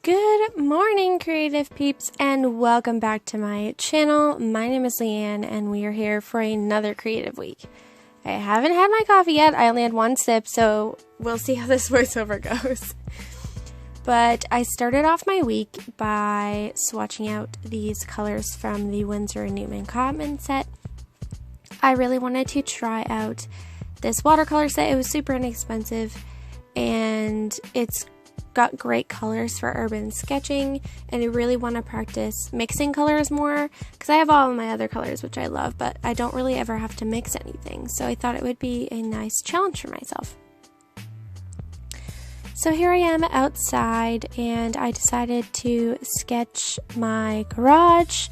Good morning, creative peeps, and welcome back to my channel. My name is Leanne, and we are here for another creative week. I haven't had my coffee yet. I only had one sip, so we'll see how this voiceover goes. But I started off my week by swatching out these colors from the Windsor and Newman Cotman set. I really wanted to try out this watercolor set. It was super inexpensive, and it's got great colors for urban sketching, and I really want to practice mixing colors more because I have all of my other colors which I love, but I don't really ever have to mix anything, so I thought it would be a nice challenge for myself. So here I am outside, and I decided to sketch my garage.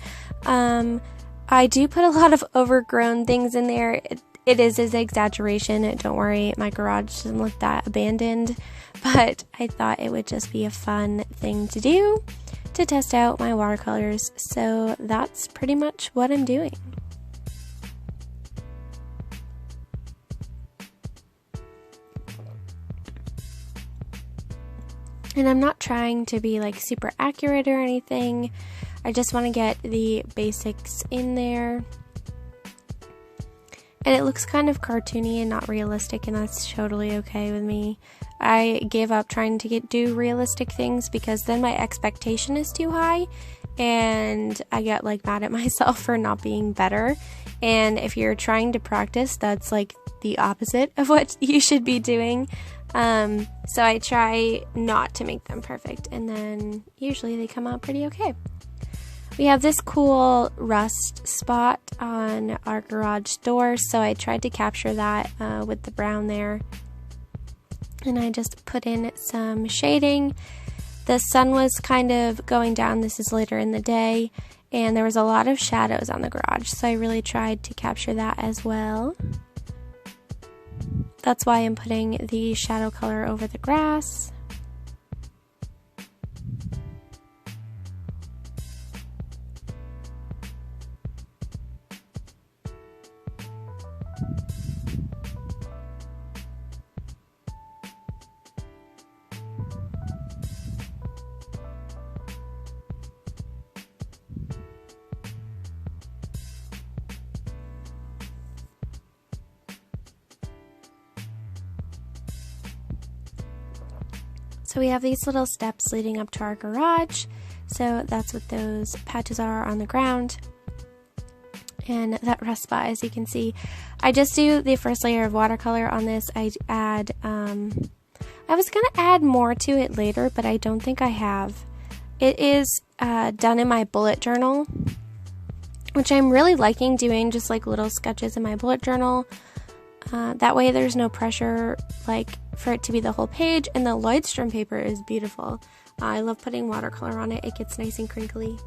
I do put a lot of overgrown things in there. It is an exaggeration, don't worry, my garage doesn't look that abandoned, but I thought it would just be a fun thing to do to test out my watercolors, so that's pretty much what I'm doing. And I'm not trying to be like super accurate or anything, I just want to get the basics in there. And it looks kind of cartoony and not realistic, and that's totally okay with me. I gave up trying to do realistic things because then my expectation is too high and I get like mad at myself for not being better. And if you're trying to practice, that's like the opposite of what you should be doing. So I try not to make them perfect, and then usually they come out pretty okay. We have this cool rust spot on our garage door, so I tried to capture that with the brown there. And I just put in some shading. The sun was kind of going down, this is later in the day, and there was a lot of shadows on the garage, so I really tried to capture that as well. That's why I'm putting the shadow color over the grass. So we have these little steps leading up to our garage, so that's what those patches are on the ground. And that rust spot, as you can see, I just do the first layer of watercolor on this. I add, I was going to add more to it later, but I don't think I have. It is done in my bullet journal, which I'm really liking doing, just like little sketches in my bullet journal. That way there's no pressure like for it to be the whole page, and the Lloydstrom paper is beautiful. I love putting watercolor on it, it gets nice and crinkly.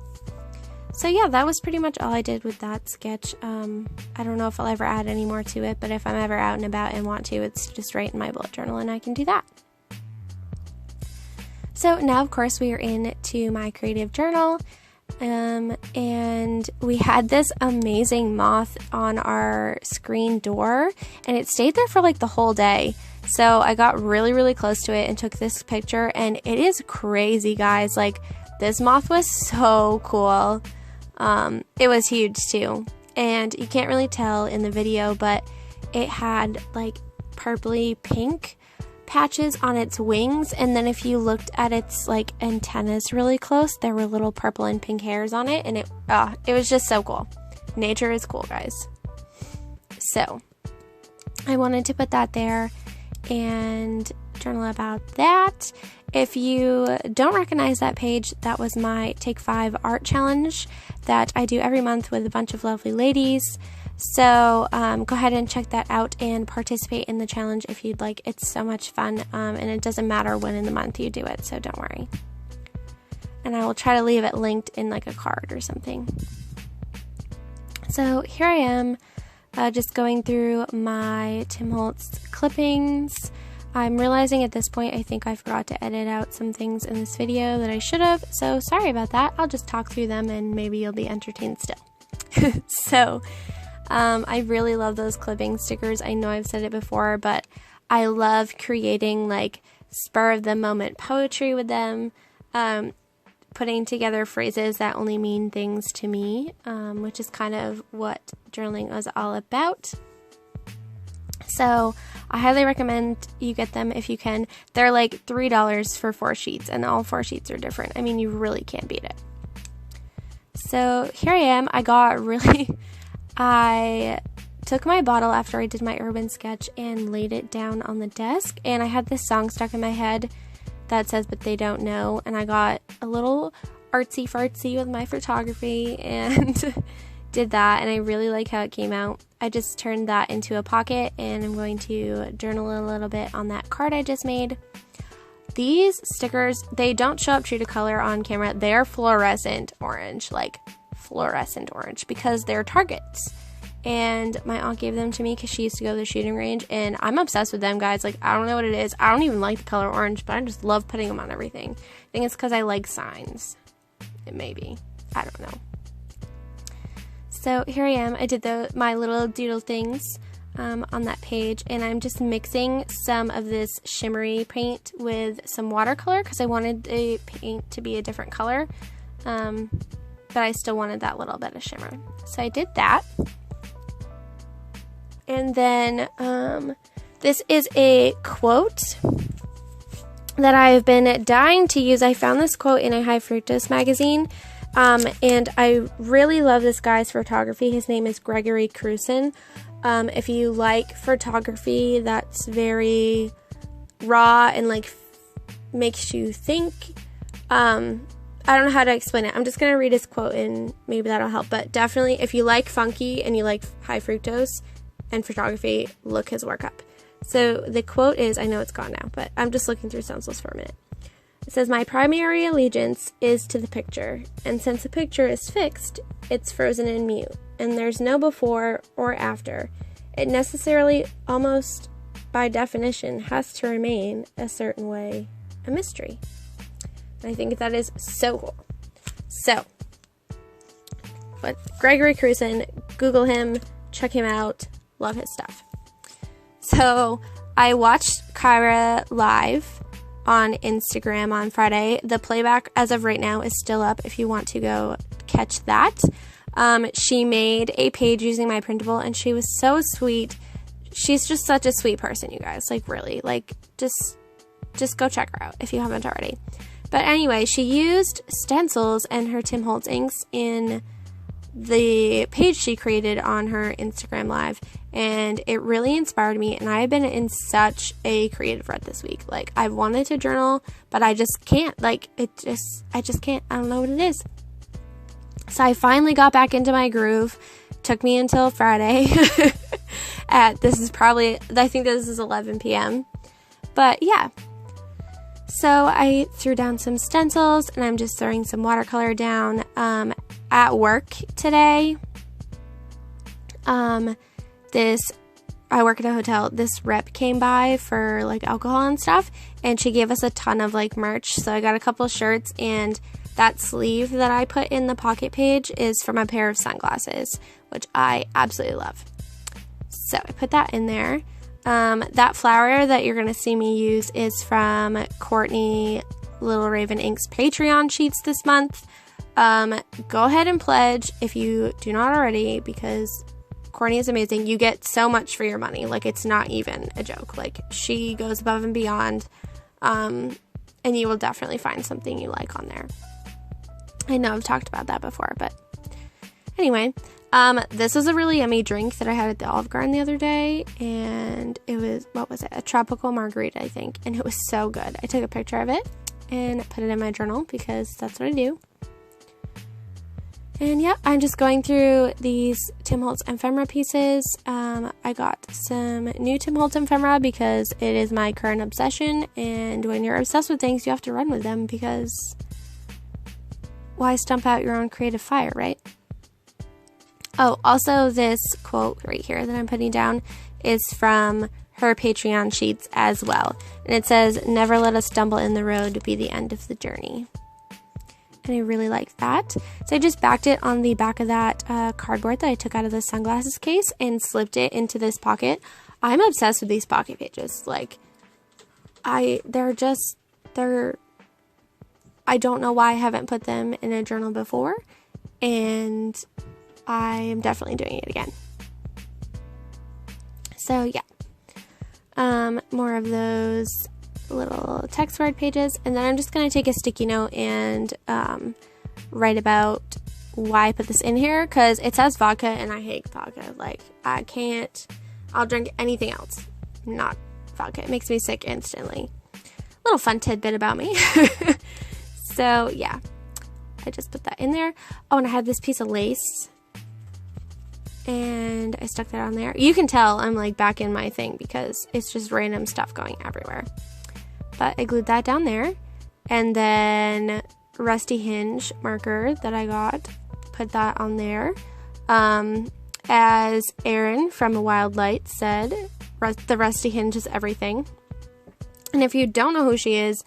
So yeah, that was pretty much all I did with that sketch. I don't know if I'll ever add any more to it, but if I'm ever out and about and want to, it's just right in my bullet journal and I can do that. So now of course we are into my creative journal. And we had this amazing moth on our screen door, and it stayed there for like the whole day. So I got really close to it and took this picture, and it is crazy, guys. Like, this moth was so cool. It was huge too, and you can't really tell in the video, but it had like purpley pink patches on its wings, and then if you looked at its like antennas really close, there were little purple and pink hairs on it, and it was just so cool. Nature is cool, guys. So I wanted to put that there and journal about that. If you don't recognize that page, that was my Take 5 art challenge that I do every month with a bunch of lovely ladies. So go ahead and check that out and participate in the challenge if you'd like. It's so much fun, and it doesn't matter when in the month you do it, so don't worry. And I will try to leave it linked in like a card or something. So here I am, just going through my Tim Holtz clippings. I'm realizing at this point I think I forgot to edit out some things in this video that I should have, so sorry about that. I'll just talk through them and maybe you'll be entertained still. So I really love those clipping stickers. I know I've said it before, but I love creating like spur of the moment poetry with them. putting together phrases that only mean things to me, which is kind of what journaling was all about. So I highly recommend you get them if you can. They're like $3 for 4 sheets, and all 4 sheets are different. I mean, you really can't beat it. So here I am. I took my bottle after I did my urban sketch and laid it down on the desk, and I had this song stuck in my head that says "But They Don't Know," and I got a little artsy fartsy with my photography and did that, and I really like how it came out. I just turned that into a pocket, and I'm going to journal a little bit on that card I just made. These stickers, they don't show up true to color on camera. They're fluorescent orange, like fluorescent orange, because they're Targets. And my aunt gave them to me because she used to go to the shooting range, and I'm obsessed with them, guys. Like, I don't know what it is. I don't even like the color orange, but I just love putting them on everything. I think it's because I like signs. It may be. I don't know. So here I am. I did my little doodle things on that page, and I'm just mixing some of this shimmery paint with some watercolor because I wanted the paint to be a different color, but I still wanted that little bit of shimmer. So I did that. And then this is a quote that I've been dying to use. I found this quote in a High Fructose magazine, and I really love this guy's photography. His name is Gregory Cruson. If you like photography that's very raw and like makes you think, I don't know how to explain it. I'm just going to read his quote and maybe that'll help. But definitely, if you like funky and you like high fructose and photography, look his work up. So the quote is, I know it's gone now, but I'm just looking through stencils for a minute. It says, "My primary allegiance is to the picture, and since the picture is fixed, it's frozen in mute, and there's no before or after. It necessarily, almost by definition, has to remain a certain way, a mystery." And I think that is so cool. So, but Gregory Cruson, Google him, check him out, love his stuff. So I watched Kyra live on Instagram on Friday. The playback as of right now is still up if you want to go catch that. She made a page using my printable, and she was so sweet. She's just such a sweet person, you guys. Like, really, like, just go check her out if you haven't already. But anyway, she used stencils and her Tim Holtz inks in the page she created on her Instagram live, and it really inspired me, and I've been in such a creative rut this week. Like, I've wanted to journal, but I just can't. Like, I just can't. I don't know what it is. So I finally got back into my groove. Took me until Friday I think this is 11 p.m. But yeah. So I threw down some stencils, and I'm just throwing some watercolor down. At work today, I work at a hotel. This rep came by for like alcohol and stuff, and she gave us a ton of like merch. So I got a couple shirts, and that sleeve that I put in the pocket page is from a pair of sunglasses, which I absolutely love. So I put that in there. That flower that you're going to see me use is from Courtney Little Raven Ink's Patreon sheets this month. Go ahead and pledge if you do not already, because Courtney is amazing. You get so much for your money. Like, it's not even a joke. Like, she goes above and beyond, and you will definitely find something you like on there. I know I've talked about that before, but anyway, this was a really yummy drink that I had at the Olive Garden the other day, and it was, what was it? A tropical margarita, I think, and it was so good. I took a picture of it and put it in my journal because that's what I do. And yeah, I'm just going through these Tim Holtz ephemera pieces. I got some new Tim Holtz ephemera because it is my current obsession, and when you're obsessed with things, you have to run with them, because why stump out your own creative fire, right? Oh, also this quote right here that I'm putting down is from her Patreon sheets as well. And it says, "Never let a stumble in the road be the end of the journey." And I really like that. So I just backed it on the back of that cardboard that I took out of the sunglasses case and slipped it into this pocket. I'm obsessed with these pocket pages. Like, they're I don't know why I haven't put them in a journal before, and I am definitely doing it again. So yeah, more of those little text word pages, and then I'm just going to take a sticky note and write about why I put this in here, because it says vodka and I hate vodka. Like, I'll drink anything else, not vodka. It makes me sick instantly. Little fun tidbit about me. So yeah, I just put that in there. Oh, and I had this piece of lace and I stuck that on there. You can tell I'm like back in my thing because it's just random stuff going everywhere. But I glued that down there, and then rusty hinge marker that I got, put that on there. As Erin from A Wild Light said, the rusty hinge is everything. And if you don't know who she is,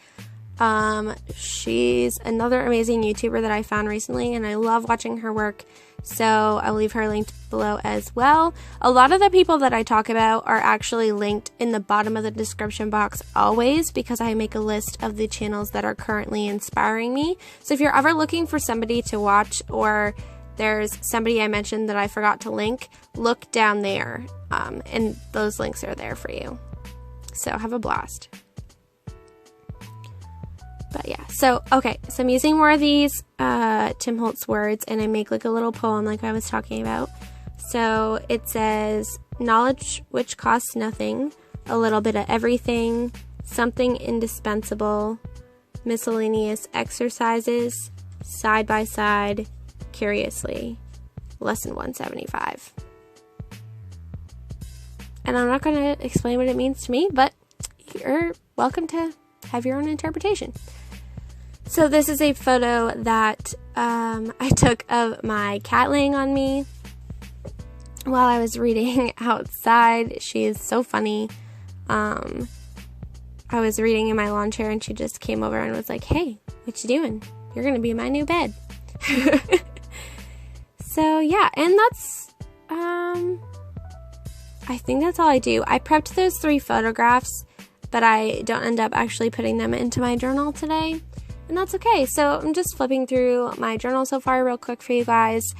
she's another amazing YouTuber that I found recently, and I love watching her work. So I'll leave her linked below as well. A lot of the people that I talk about are actually linked in the bottom of the description box always, because I make a list of the channels that are currently inspiring me. So if you're ever looking for somebody to watch, or there's somebody I mentioned that I forgot to link, look down there, and those links are there for you. So have a blast. But yeah, so, okay, so I'm using more of these Tim Holtz words, and I make like a little poem like I was talking about. So it says, knowledge which costs nothing, a little bit of everything, something indispensable, miscellaneous exercises, side by side, curiously, lesson 175. And I'm not going to explain what it means to me, but you're welcome to have your own interpretation. So this is a photo that I took of my cat laying on me while I was reading outside. She is so funny. I was reading in my lawn chair, and she just came over and was like, "Hey, what you doing? You're gonna be in my new bed." So yeah, and that's I think that's all I do. I prepped those 3 photographs, but I don't end up actually putting them into my journal today. And that's okay. So I'm just flipping through my journal so far real quick for you guys.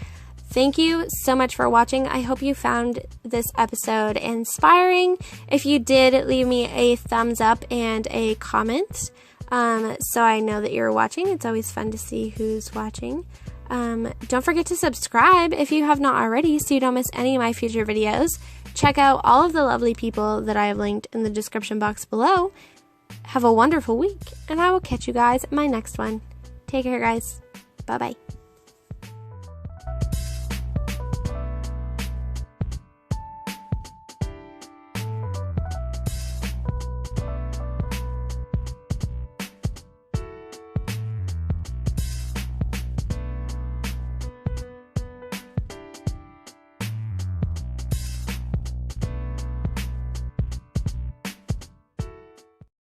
Thank you so much for watching. I hope you found this episode inspiring. If you did, leave me a thumbs up and a comment, so I know that you're watching. It's always fun to see who's watching. Don't forget to subscribe if you have not already, so you don't miss any of my future videos. Check out all of the lovely people that I have linked in the description box below. Have a wonderful week, and I will catch you guys in my next one. Take care, guys. Bye-bye.